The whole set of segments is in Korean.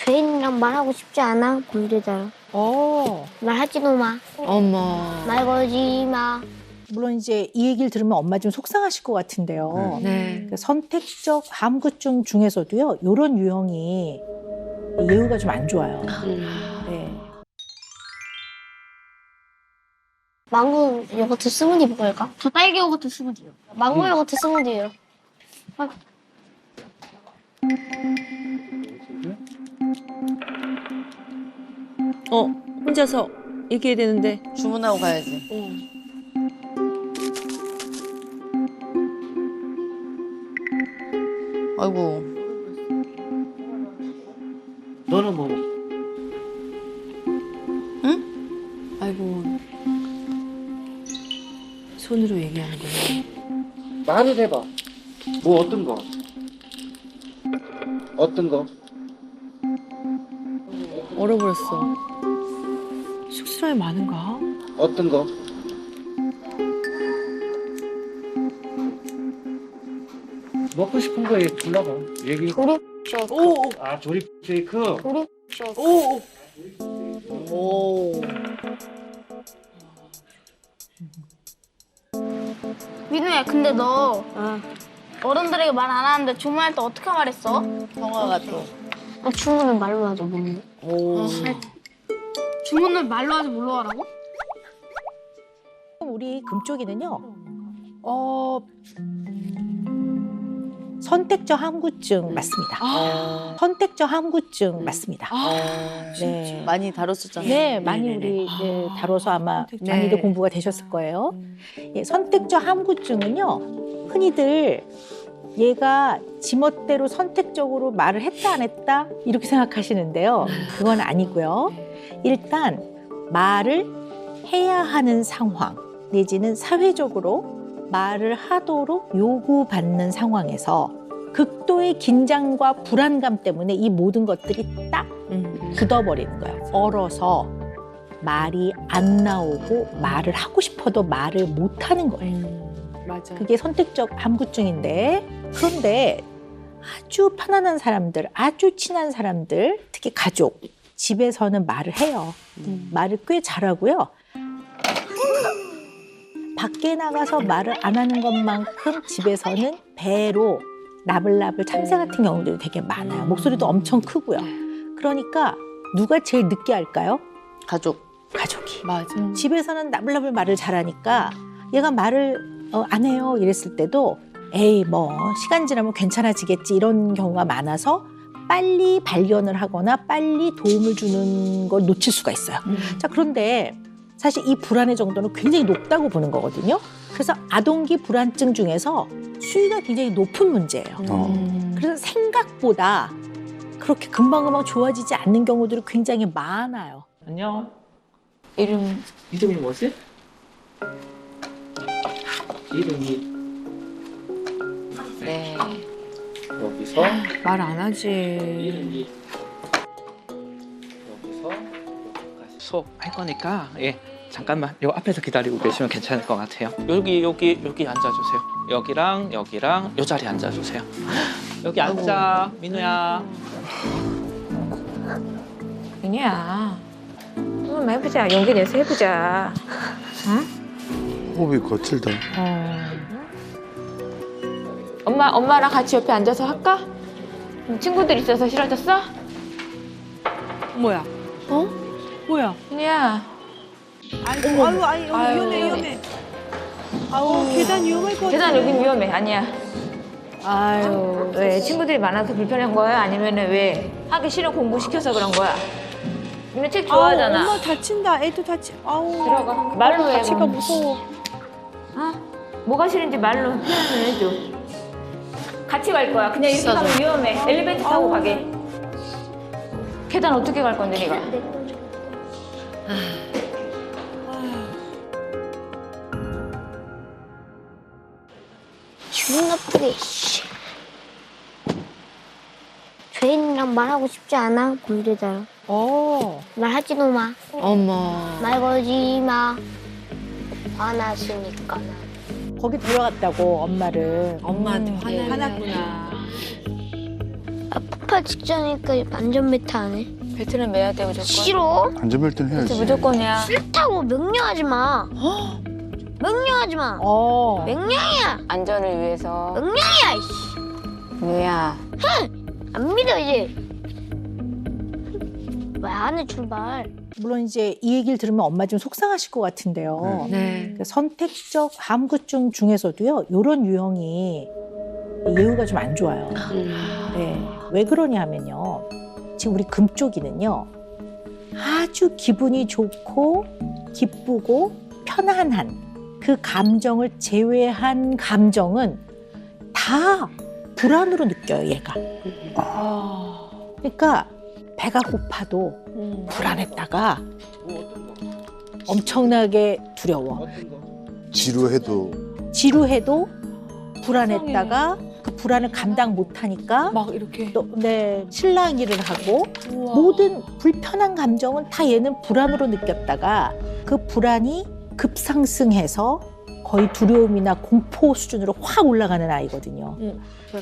죄인이랑 말하고 싶지 않아, 범죄자랑. 말하지도 마. 어머. 말 걸지 마. 물론 이제 이 얘기를 들으면 엄마 좀 속상하실 것 같은데요. 네. 그 선택적 함구증 중에서도요, 이런 유형이 예후가 좀 안 좋아요. 네. 망고 요거트 스무디 먹을까? 저 딸기 요거트 스무디요. 망고 요거트 스무디요. 혼자서 얘기해야 되는데. 주문하고 가야지. 아이고. 너는 뭐? 아이고. 손으로 얘기하는 거예요. 말을 해봐. 뭐 어떤 거? 어떤 거? 얼어버렸어. 쑥스러움이 많은가? 어떤 거? 먹고 싶은 거 골라봐. 얘기. 조립 쉐이크. 아 조립 쉐이크. 조립 쉐이크. 오. 민우야, 근데 너 어른들에게 말 안 하는데 주문할 때 어떻게 말했어? 형아가 또. 주문을 말로 하죠, 뭐. 오. 주문을 말로 하지 뭘로 하라고? 우리 금쪽이는요, 선택적 함구증 맞습니다. 선택적 함구증 맞습니다. 네. 많이 다뤘었잖아요. 네, 많이 우리 다뤄서 아마 네. 많이들 공부가 되셨을 거예요. 예, 선택적 함구증은요, 흔히들 얘가 지멋대로 선택적으로 말을 했다 안 했다 이렇게 생각하시는데요. 그건 아니고요. 일단 말을 해야 하는 상황 내지는 사회적으로 말을 하도록 요구받는 상황에서 극도의 긴장과 불안감 때문에 이 모든 것들이 딱 굳어버리는 거예요. 얼어서 말이 안 나오고 말을 하고 싶어도 말을 못하는 거예요. 맞아. 그게 선택적 함구증인데, 그런데 아주 편안한 사람들, 아주 친한 사람들, 특히 가족, 집에서는 말을 해요. 말을 꽤 잘하고요. 밖에 나가서 말을 안 하는 것만큼 집에서는 배로 나불나불 참새 같은 경우들이 되게 많아요. 목소리도 엄청 크고요. 그러니까 누가 제일 늦게 할까요? 가족이. 맞아. 집에서는 나불나불 말을 잘하니까 얘가 말을 안 해요 이랬을 때도 에이 뭐 시간 지나면 괜찮아지겠지 이런 경우가 많아서 빨리 발견을 하거나 빨리 도움을 주는 걸 놓칠 수가 있어요. 자, 그런데 사실 이 불안의 정도는 굉장히 높다고 보는 거거든요. 그래서 아동기 불안증 중에서 수위가 굉장히 높은 문제예요. 그래서 생각보다 그렇게 금방금방 좋아지지 않는 경우들이 굉장히 많아요. 안녕. 이름이 뭐지? 이름이 네. 여기서 말 안 하지. 이름이 여기서 여기까지 수업할 거니까 잠깐만 요 앞에서 기다리고 계시면 괜찮을 것 같아요. 여기 앉아주세요. 여기랑 요 자리 앉아주세요. 여기 앉아, 민우야. 민우야, 한번 해보자. 용기 내서 해보자. 호흡이 거칠다. 엄마랑 같이 옆에 앉아서 할까? 친구들 있어서 싫어졌어? 뭐야? 뭐야? 민우야. 위험해. 계단 위험할 것 같아. 계단 여긴 위험해. 아니야. 아유, 왜 친구들이 많아서 불편한 거야? 아니면은 왜 하기 싫은 공부 시켜서 그런 거야? 민우 책 좋아하잖아. 엄마 다친다. 애도 다치. 아우. 들어가. 말로 해. 다치가 무서워. 뭐가 싫은지 말로 표현을 해줘. 같이 갈 거야. 그냥 이렇게 비싸죠. 가면 위험해. 엘리베이터 타고 가게. 계단 어떻게 갈 건데 네가? 기분 나쁘게, 씨. 죄인이랑 말하고 싶지 않아, 범죄자랑. 말하지도 마. 어머. 말 걸지 마. 화났으니까. 거기 데려갔다고 엄마를. 엄마한테 예. 화났구나. 폭발 직전이니까 안전벨트 안 해. 벨트는 매야 돼 무조건. 싫어. 안전벨트는 해야지. 벨트 무조건이야. 싫다고 명령하지 마. 명령하지 마. 명령이야. 안전을 위해서. 명령이야. 이씨. 왜야? 안 믿어 이제. 왜 안 해 출발? 물론 이제 이 얘기를 들으면 엄마 좀 속상하실 것 같은데요. 네. 그 선택적 함구증 중에서도요, 이런 유형이 예후가 좀 안 좋아요. 네. 왜 그러냐 하면요. 지금 우리 금쪽이는요, 아주 기분이 좋고 기쁘고 편안한 그 감정을 제외한 감정은 다 불안으로 느껴요, 얘가. 그러니까 배가 고파도 불안했다가 엄청나게 두려워. 지루해도 불안했다가 그 불안을 감당 못하니까 막 이렇게. 또 실랑이를 하고 모든 불편한 감정은 다 얘는 불안으로 느꼈다가 그 불안이 급상승해서 거의 두려움이나 공포 수준으로 확 올라가는 아이거든요.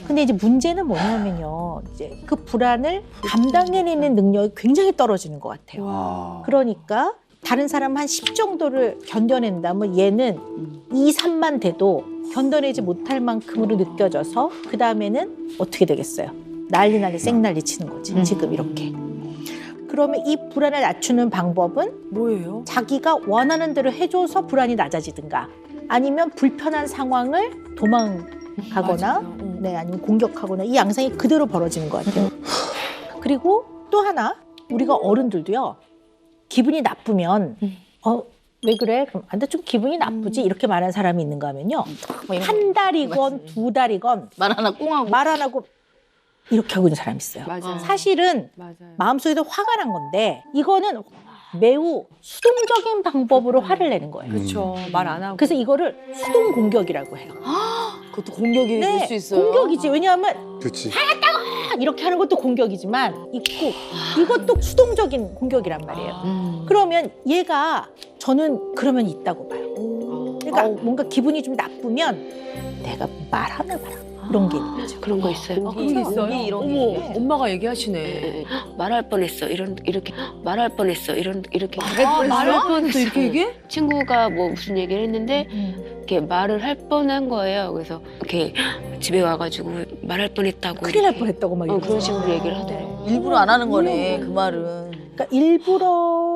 근데 이제 문제는 뭐냐면요. 이제 그 불안을 감당해내는 능력이 굉장히 떨어지는 것 같아요. 그러니까 다른 사람 한 10 정도를 견뎌낸다면 얘는 2, 3만 돼도 견뎌내지 못할 만큼으로 느껴져서 그 다음에는 어떻게 되겠어요? 난리 생난리 치는 거지. 지금 이렇게. 그러면 이 불안을 낮추는 방법은 뭐예요? 자기가 원하는 대로 해줘서 불안이 낮아지든가 아니면 불편한 상황을 도망가거나 아니면 공격하거나 이 양상이 그대로 벌어지는 것 같아요. 그리고 또 하나 우리가 어른들도요. 기분이 나쁘면 왜 그래? 그럼 나 좀 기분이 나쁘지? 이렇게 말하는 사람이 있는가 하면요. 한 달이건 두 달이건 말 하나 꽁하고. 말 안 하고 이렇게 하고 있는 사람이 있어요. 맞아요. 사실은 맞아요. 마음속에도 화가 난 건데 이거는 매우 수동적인 방법으로 화를 내는 거예요. 그렇죠. 말 안 하고. 그래서 이거를 수동 공격이라고 해요. 그것도 공격이 될 수 있어요. 공격이지. 왜냐하면 그렇지. 이렇게 하는 것도 공격이지만 있고 이것도 수동적인 공격이란 말이에요. 그러면 얘가 저는 그러면 있다고 봐요. 그러니까 뭔가 기분이 좀 나쁘면 내가 말하나 봐라. 이런 게 있는 거죠. 그런 거 있어요. 그런 게 있어요? 이런 어머, 게. 엄마가 얘기하시네. 예, 말할 뻔했어. 이렇게 말할 뻔했어. 이렇게 말할 뻔했어 이렇게 얘기해? 친구가 뭐 무슨 얘기를 했는데 이렇게 말을 할 뻔한 거예요. 그래서 이렇게 집에 와가지고 말할 뻔했다고. 큰일 날 이렇게. 뻔했다고 막 그런 이러면서. 식으로 얘기를 하더라고. 일부러 안 하는 거네, 그 말은. 그러니까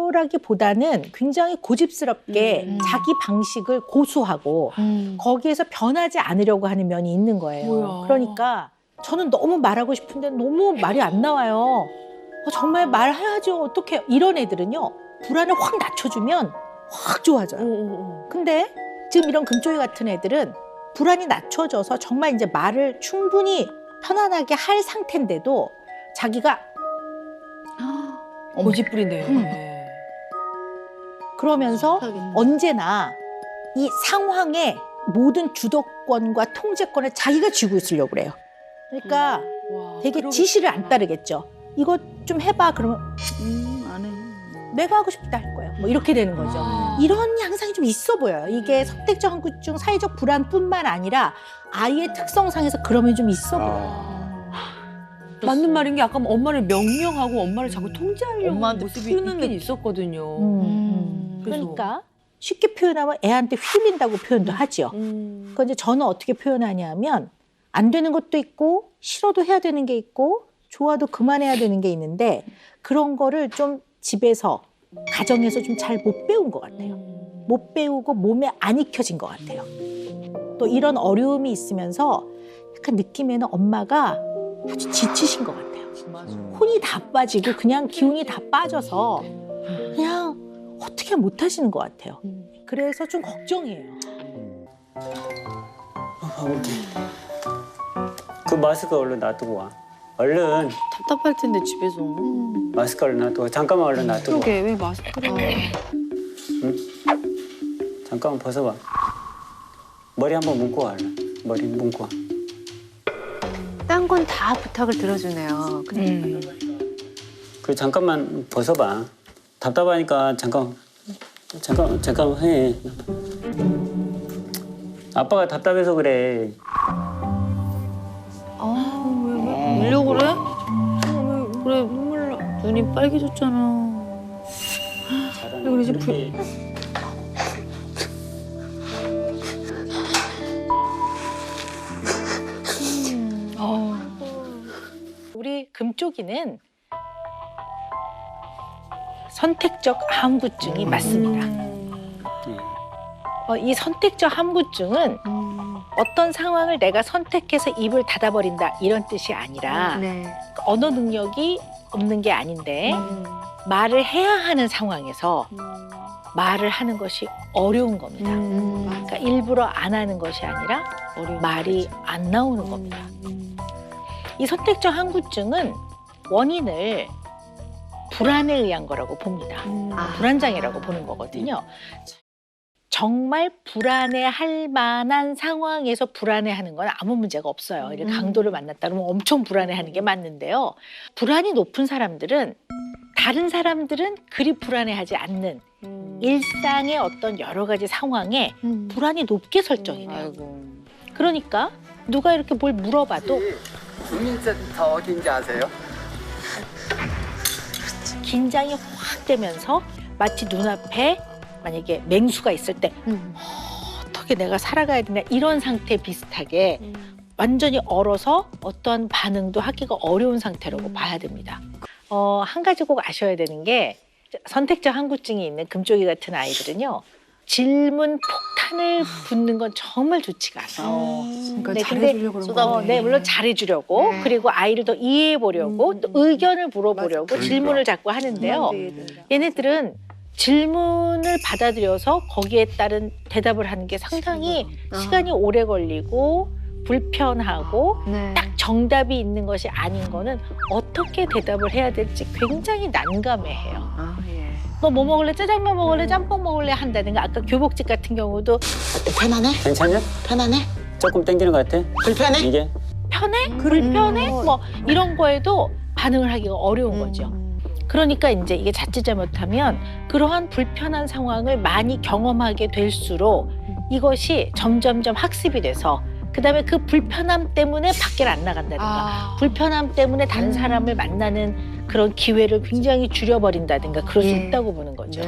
일부러라기보다는 굉장히 고집스럽게 자기 방식을 고수하고 거기에서 변하지 않으려고 하는 면이 있는 거예요. 뭐야. 그러니까 저는 너무 말하고 싶은데 너무 말이 안 나와요. 정말 말해야죠. 어떻게 이런 애들은요. 불안을 확 낮춰주면 확 좋아져요. 근데 지금 이런 금쪽이 같은 애들은 불안이 낮춰져서 정말 이제 말을 충분히 편안하게 할 상태인데도 자기가 고집부리네요. 네. 그러면서 언제나 이 상황의 모든 주도권과 통제권을 자기가 쥐고 있으려고 그래요. 그러니까 와, 되게 그러겠다. 지시를 안 따르겠죠. 이거 좀 해봐. 그러면 안 해. 내가 하고 싶다 할 거예요. 뭐 이렇게 되는 거죠. 이런 양상이 좀 있어 보여요. 이게 선택적 함구증, 사회적 불안뿐만 아니라 아이의 특성상에서 그러면 좀 있어 보여요. 맞는 말인 게 아까 엄마를 명령하고 엄마를 자꾸 통제하려고 엄마한테 모습이 키우는 있긴 게- 있었거든요. 그래서. 그러니까 쉽게 표현하면 애한테 휘둘린다고 표현도 하죠. 그건 이제 저는 어떻게 표현하냐면 안 되는 것도 있고 싫어도 해야 되는 게 있고 좋아도 그만해야 되는 게 있는데 그런 거를 좀 집에서 가정에서 좀 잘 못 배운 것 같아요. 못 배우고 몸에 안 익혀진 것 같아요. 또 이런 어려움이 있으면서 약간 느낌에는 엄마가 아주 지치신 것 같아요. 혼이 다 빠지고 그냥 기운이 다 빠져서 그냥 어떻게 못 하시는 것 같아요. 그래서 좀 걱정이에요. 그 마스크 얼른 놔두고 와. 얼른 답답할 텐데, 집에서. 마스크 얼른 놔두고 와. 잠깐만 얼른 놔두고 와. 그러게 왜 마스크를 잠깐만 벗어봐. 머리 한번 묶고 와. 얼른. 머리 묶고 와. 딴 건 다 부탁을 들어주네요. 그 잠깐만 벗어봐. 답답하니까 잠깐 해. 아빠가 답답해서 그래. 울려고 그래? 그래 눈물 나. 눈이 빨개졌잖아. 왜 그러지? 우리 금쪽이는 선택적 함구증이 맞습니다. 이 선택적 함구증은 어떤 상황을 내가 선택해서 입을 닫아버린다 이런 뜻이 아니라 언어 능력이 없는 게 아닌데 말을 해야 하는 상황에서 말을 하는 것이 어려운 겁니다. 그러니까 일부러 안 하는 것이 아니라 말이 안 나오는 겁니다. 이 선택적 함구증은 원인을 불안에 의한 거라고 봅니다. 불안장애라고 보는 거거든요. 정말 불안해할 만한 상황에서 불안해하는 건 아무 문제가 없어요. 이런 강도를 만났다 그러면 엄청 불안해하는 게 맞는데요. 불안이 높은 사람들은 다른 사람들은 그리 불안해하지 않는 일상의 어떤 여러 가지 상황에 불안이 높게 설정이 돼요. 그러니까 누가 이렇게 뭘 물어봐도 국민센터 어딘지 아세요? 긴장이 확 되면서 마치 눈앞에 만약에 맹수가 있을 때 어떻게 내가 살아가야 되나 이런 상태 비슷하게 완전히 얼어서 어떠한 반응도 하기가 어려운 상태라고 봐야 됩니다. 한 가지 꼭 아셔야 되는 게 선택적 함구증이 있는 금쪽이 같은 아이들은요. 질문 폭탄을 붓는 건 정말 좋지가 않아요. 그러니까 잘해주려고 그런 거네. 네, 물론 잘해주려고 그리고 아이를 더 이해해보려고 또 의견을 물어보려고 질문을 자꾸 하는데요. 얘네들은 질문을 받아들여서 거기에 따른 대답을 하는 게 상당히 시간이 오래 걸리고 불편하고 딱 정답이 있는 것이 아닌 거는 어떻게 대답을 해야 될지 굉장히 난감해해요. 너 뭐 먹을래? 짜장면 먹을래? 짬뽕 먹을래? 한다든가 아까 교복집 같은 경우도 편하네? 괜찮냐? 편하네? 조금 땡기는 것 같아? 불편해? 이게? 편해? 불편해? 뭐 이런 거에도 반응을 하기가 어려운 거죠. 그러니까 이제 이게 자칫 잘못하면 그러한 불편한 상황을 많이 경험하게 될수록 이것이 점점점 학습이 돼서 그다음에 그 불편함 때문에 밖에 안 나간다든가 불편함 때문에 다른 사람을 만나는 그런 기회를 굉장히 줄여버린다든가 그럴 수 있다고 보는 거죠.